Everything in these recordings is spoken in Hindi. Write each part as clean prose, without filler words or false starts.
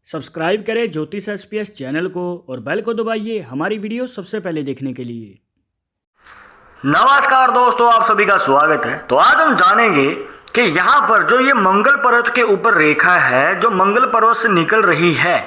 सब्सक्राइब करें ज्योतिष एसपीएस चैनल को और बेल को दबाइए हमारी वीडियो सबसे पहले देखने के लिए। नमस्कार दोस्तों, आप सभी का स्वागत है। तो आज हम जानेंगे कि यहाँ पर जो ये मंगल पर्वत के ऊपर रेखा है जो मंगल पर्वत से निकल रही है,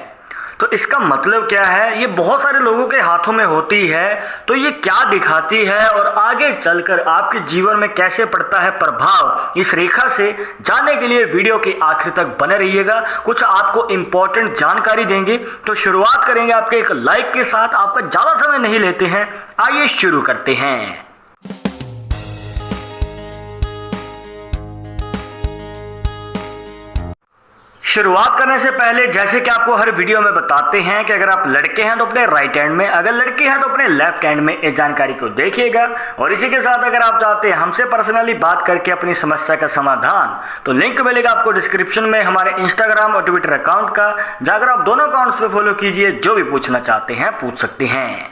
तो इसका मतलब क्या है। ये बहुत सारे लोगों के हाथों में होती है, तो ये क्या दिखाती है और आगे चलकर आपके जीवन में कैसे पड़ता है प्रभाव इस रेखा से, जानने के लिए वीडियो के आखिर तक बने रहिएगा। कुछ आपको इंपॉर्टेंट जानकारी देंगे। तो शुरुआत करेंगे आपके एक लाइक के साथ। आपका ज़्यादा समय नहीं लेते हैं, आइए शुरू करते हैं। शुरुआत करने से पहले जैसे कि आपको हर वीडियो में बताते हैं कि अगर आप लड़के हैं तो अपने राइट हैंड में, अगर लड़की हैं तो अपने लेफ्ट हैंड में इस जानकारी को देखिएगा। और इसी के साथ अगर आप चाहते हैं हमसे पर्सनली बात करके अपनी समस्या का समाधान, तो लिंक मिलेगा आपको डिस्क्रिप्शन में हमारे इंस्टाग्राम और ट्विटर अकाउंट का। जाकर आप दोनों अकाउंट्स पे फॉलो कीजिए, जो भी पूछना चाहते हैं पूछ सकते हैं।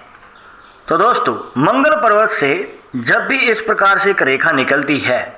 तो दोस्तों, मंगल पर्वत से जब भी इस प्रकार से एक रेखा निकलती है,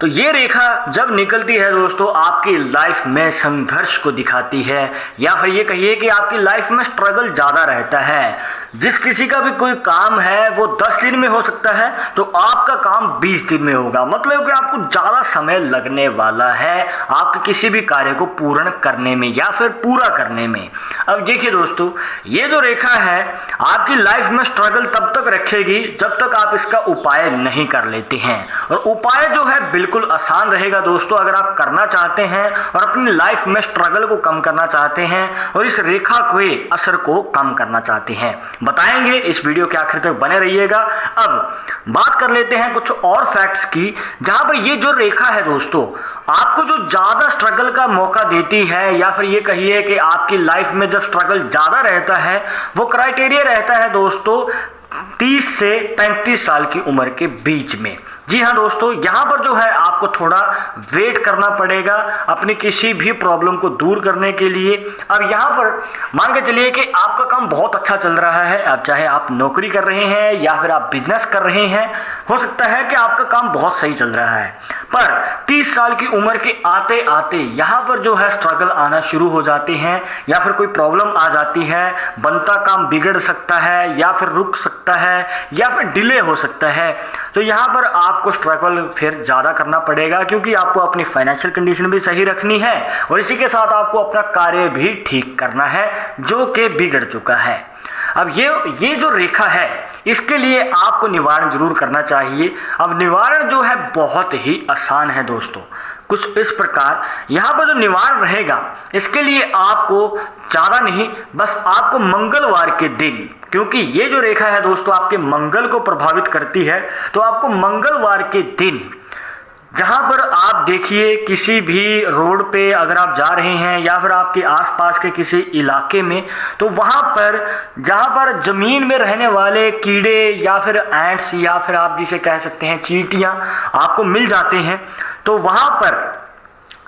तो ये रेखा जब निकलती है दोस्तों, आपकी लाइफ में संघर्ष को दिखाती है, या फिर ये कहिए कि आपकी लाइफ में स्ट्रगल ज़्यादा रहता है। जिस किसी का भी कोई काम है वो 10 दिन में हो सकता है, तो आपका काम 20 दिन में होगा। मतलब कि आपको ज़्यादा समय लगने वाला है आपके किसी भी कार्य को पूर्ण करने में या फिर पूरा करने में। अब देखिए दोस्तों, ये जो रेखा है आपकी लाइफ में स्ट्रगल तब तक रखेगी जब तक आप इसका उपाय नहीं कर लेते हैं। और उपाय जो है बिल्कुल आसान रहेगा दोस्तों। अगर आप करना चाहते हैं और अपनी लाइफ में स्ट्रगल को कम करना चाहते हैं और इस रेखा के असर को कम करना चाहते हैं, बताएंगे। इस वीडियो के आखिर तक बने रहिएगा। अब बात कर लेते हैं कुछ और फैक्ट्स की, जहां पर ये जो रेखा है दोस्तों आपको जो ज्यादा स्ट्रगल का मौका देती है, या फिर ये कहिए कि आपकी लाइफ में जब स्ट्रगल ज्यादा रहता है, वो क्राइटेरिया रहता है दोस्तों 30 से 35 साल की उम्र के बीच में। जी हाँ दोस्तों, यहाँ पर जो है आपको थोड़ा वेट करना पड़ेगा अपनी किसी भी प्रॉब्लम को दूर करने के लिए। अब यहाँ पर मान के चलिए कि आपका काम बहुत अच्छा चल रहा है, अब चाहे आप नौकरी कर रहे हैं या फिर आप बिजनेस कर रहे हैं, हो सकता है कि आपका काम बहुत सही चल रहा है, पर 30 साल की उम्र के आते आते यहाँ पर जो है स्ट्रगल आना शुरू हो जाते हैं, या फिर कोई प्रॉब्लम आ जाती है, बनता काम बिगड़ सकता है, या फिर रुक सकता है, या फिर डिले हो सकता है। तो यहाँ पर आपको स्ट्रगल फिर ज़्यादा करना पड़ेगा, क्योंकि आपको अपनी फाइनेंशियल कंडीशन भी सही रखनी है और इसी के साथ आपको अपना कार्य भी ठीक करना है जो कि बिगड़ चुका है। अब ये जो रेखा है इसके लिए आपको निवारण जरूर करना चाहिए। अब निवारण जो है बहुत ही आसान है दोस्तों, कुछ इस प्रकार। यहाँ पर जो निवारण रहेगा इसके लिए आपको ज़्यादा नहीं, बस आपको मंगलवार के दिन, क्योंकि ये जो रेखा है दोस्तों आपके मंगल को प्रभावित करती है, तो आपको मंगलवार के दिन जहाँ पर आप देखिए किसी भी रोड पे अगर आप जा रहे हैं या फिर आपके आसपास के किसी इलाके में, तो वहाँ पर जहाँ पर ज़मीन में रहने वाले कीड़े या फिर एंट्स या फिर आप जिसे कह सकते हैं चींटियाँ आपको मिल जाते हैं, तो वहाँ पर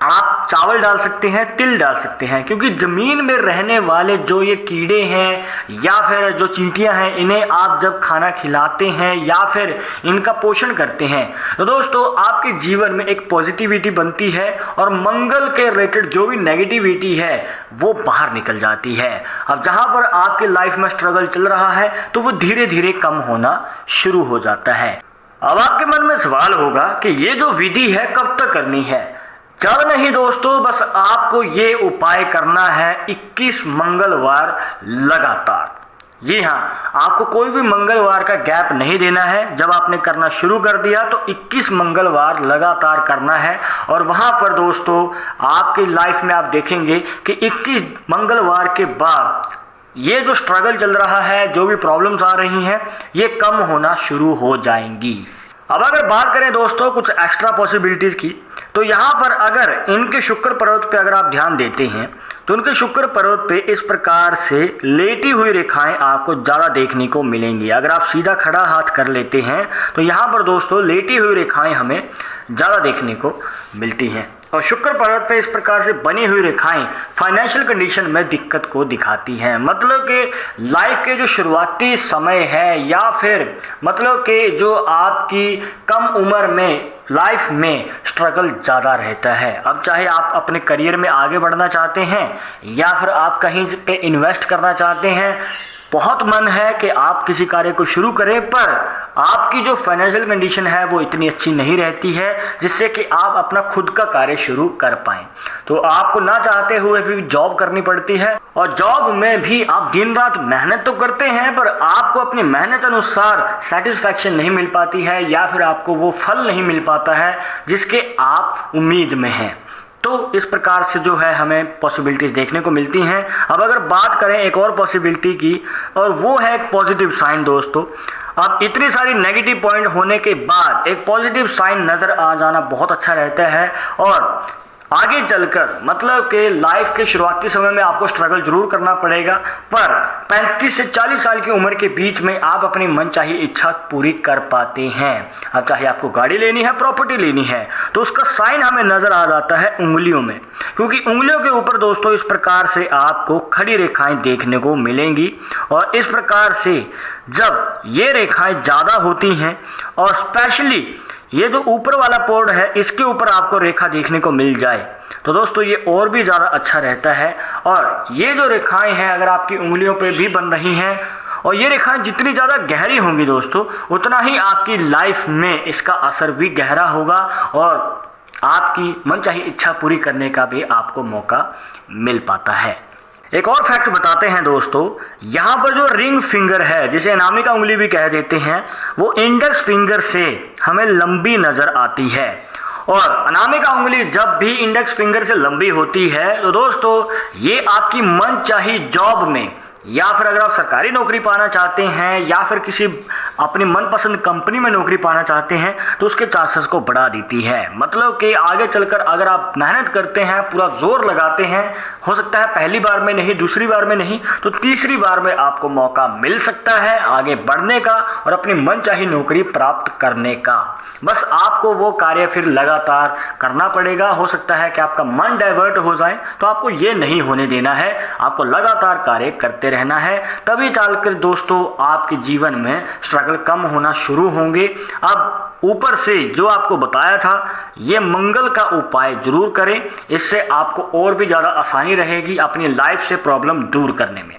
आप चावल डाल सकते हैं, तिल डाल सकते हैं, क्योंकि ज़मीन में रहने वाले जो ये कीड़े हैं या फिर जो चींटियां हैं, इन्हें आप जब खाना खिलाते हैं या फिर इनका पोषण करते हैं, तो दोस्तों आपके जीवन में एक पॉजिटिविटी बनती है और मंगल के रिलेटेड जो भी नेगेटिविटी है वो बाहर निकल जाती है। अब जहाँ पर आपके लाइफ में स्ट्रगल चल रहा है तो वो धीरे धीरे कम होना शुरू हो जाता है। अब आपके मन में सवाल होगा कि ये जो विधि है कब तक करनी है। ज़्यादा नहीं दोस्तों, बस आपको ये उपाय करना है 21 मंगलवार लगातार। जी हाँ, आपको कोई भी मंगलवार का गैप नहीं देना है। जब आपने करना शुरू कर दिया तो 21 मंगलवार लगातार करना है। और वहाँ पर दोस्तों आपकी लाइफ में आप देखेंगे कि 21 मंगलवार के बाद ये जो स्ट्रगल चल रहा है, जो भी प्रॉब्लम्स आ रही हैं, ये कम होना शुरू हो जाएंगी। अब अगर बात करें दोस्तों कुछ एक्स्ट्रा पॉसिबिलिटीज़ की, तो यहाँ पर अगर इनके शुक्र पर्वत पे अगर आप ध्यान देते हैं, तो उनके शुक्र पर्वत पे इस प्रकार से लेटी हुई रेखाएं आपको ज़्यादा देखने को मिलेंगी। अगर आप सीधा खड़ा हाथ कर लेते हैं तो यहाँ पर दोस्तों लेटी हुई रेखाएं हमें ज़्यादा देखने को मिलती हैं। और शुक्र पर्वत पे इस प्रकार से बनी हुई रेखाएं फाइनेंशियल कंडीशन में दिक्कत को दिखाती हैं। मतलब कि लाइफ के जो शुरुआती समय है या फिर मतलब कि जो आपकी कम उम्र में लाइफ में स्ट्रगल ज़्यादा रहता है। अब चाहे आप अपने करियर में आगे बढ़ना चाहते हैं या फिर आप कहीं पे इन्वेस्ट करना चाहते हैं, बहुत मन है कि आप किसी कार्य को शुरू करें, पर आपकी जो फाइनेंशियल कंडीशन है वो इतनी अच्छी नहीं रहती है जिससे कि आप अपना खुद का कार्य शुरू कर पाएं। तो आपको ना चाहते हुए भी जॉब करनी पड़ती है और जॉब में भी आप दिन रात मेहनत तो करते हैं पर आपको अपनी मेहनत अनुसार सेटिस्फैक्शन नहीं मिल पाती है या फिर आपको वो फल नहीं मिल पाता है जिसके आप उम्मीद में हैं। तो इस प्रकार से जो है हमें पॉसिबिलिटीज़ देखने को मिलती हैं। अब अगर बात करें एक और पॉसिबिलिटी की, और वो है एक पॉजिटिव साइन। दोस्तों, अब इतनी सारी नेगेटिव पॉइंट होने के बाद एक पॉजिटिव साइन नज़र आ जाना बहुत अच्छा रहता है। और आगे चलकर मतलब कि लाइफ के शुरुआती समय में आपको स्ट्रगल जरूर करना पड़ेगा, पर 35 से 40 साल की उम्र के बीच में आप अपनी मनचाही इच्छा पूरी कर पाते हैं। अब चाहे आपको गाड़ी लेनी है, प्रॉपर्टी लेनी है, तो उसका साइन हमें नज़र आ जाता है उंगलियों में, क्योंकि उंगलियों के ऊपर दोस्तों इस प्रकार से आपको खड़ी रेखाएं देखने को मिलेंगी। और इस प्रकार से जब ये रेखाएं ज़्यादा होती हैं और स्पेशली ये जो ऊपर वाला पोर्ड है इसके ऊपर आपको रेखा देखने को मिल जाए तो दोस्तों ये और भी ज़्यादा अच्छा रहता है। और ये जो रेखाएं हैं अगर आपकी उंगलियों पे भी बन रही हैं और ये रेखाएं जितनी ज़्यादा गहरी होंगी दोस्तों उतना ही आपकी लाइफ में इसका असर भी गहरा होगा और आपकी मनचाही इच्छा पूरी करने का भी आपको मौका मिल पाता है। एक और फैक्ट बताते हैं दोस्तों, यहाँ पर जो रिंग फिंगर है जिसे अनामिका उंगली भी कह देते हैं वो इंडेक्स फिंगर से हमें लंबी नज़र आती है। और अनामिका उंगली जब भी इंडेक्स फिंगर से लंबी होती है तो दोस्तों ये आपकी मनचाही जॉब में या फिर अगर आप सरकारी नौकरी पाना चाहते हैं या फिर किसी अपनी मनपसंद कंपनी में नौकरी पाना चाहते हैं तो उसके चांसेस को बढ़ा देती है। मतलब कि आगे चलकर अगर आप मेहनत करते हैं, पूरा जोर लगाते हैं, हो सकता है पहली बार में नहीं, दूसरी बार में नहीं तो तीसरी बार में आपको मौका मिल सकता है आगे बढ़ने का और अपनी मनचाही नौकरी प्राप्त करने का। बस आपको वो कार्य फिर लगातार करना पड़ेगा। हो सकता है कि आपका मन डाइवर्ट हो जाए तो आपको ये नहीं होने देना है, आपको लगातार कार्य करते रहना है, तभी चलकर दोस्तों आपके जीवन में स्ट्रगल कम होना शुरू होंगे। अब ऊपर से जो आपको बताया था ये मंगल का उपाय जरूर करें, इससे आपको और भी ज़्यादा आसानी रहेगी अपनी लाइफ से प्रॉब्लम दूर करने में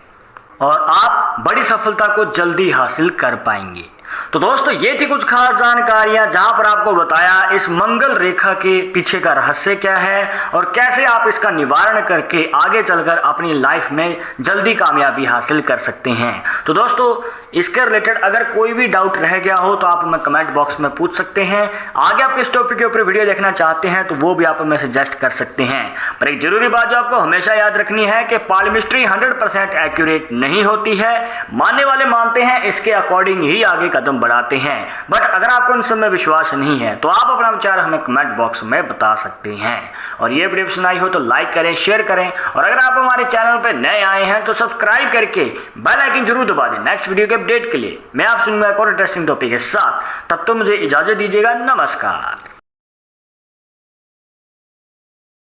और आप बड़ी सफलता को जल्दी हासिल कर पाएंगे। तो दोस्तों ये थी कुछ खास जानकारियां जहां पर आपको बताया इस मंगल रेखा के पीछे का रहस्य क्या है और कैसे आप इसका निवारण करके आगे चलकर अपनी लाइफ में जल्दी कामयाबी हासिल कर सकते हैं। तो दोस्तों इसके रिलेटेड अगर कोई भी डाउट रह गया हो तो आप हमें कमेंट बॉक्स में पूछ सकते हैं। आगे आप किस टॉपिक के ऊपर वीडियो देखना चाहते हैं तो वो भी आप हमें सजेस्ट कर सकते हैं। पर एक जरूरी बात जो आपको हमेशा याद रखनी है कि पालमिस्ट्री 100% एक्यूरेट नहीं होती है। मानने वाले मानते हैं, इसके अकॉर्डिंग ही आगे कदम बढ़ाते हैं। बट अगर आपको उन सब में विश्वास नहीं है तो आप अपना विचार हमें कमेंट बॉक्स में बता सकते हैं। और ये वीडियो पसंद आई हो तो लाइक करें, शेयर करें और अगर आप हमारे चैनल पर नए आए हैं तो सब्सक्राइब करके बेल आइकन जरूर दबा दें नेक्स्ट वीडियो के अपडेट के लिए। मैं आप सुनूंगा एक और इंटरेस्टिंग टॉपिक के साथ, तब तो मुझे इजाजत दीजिएगा। नमस्कार।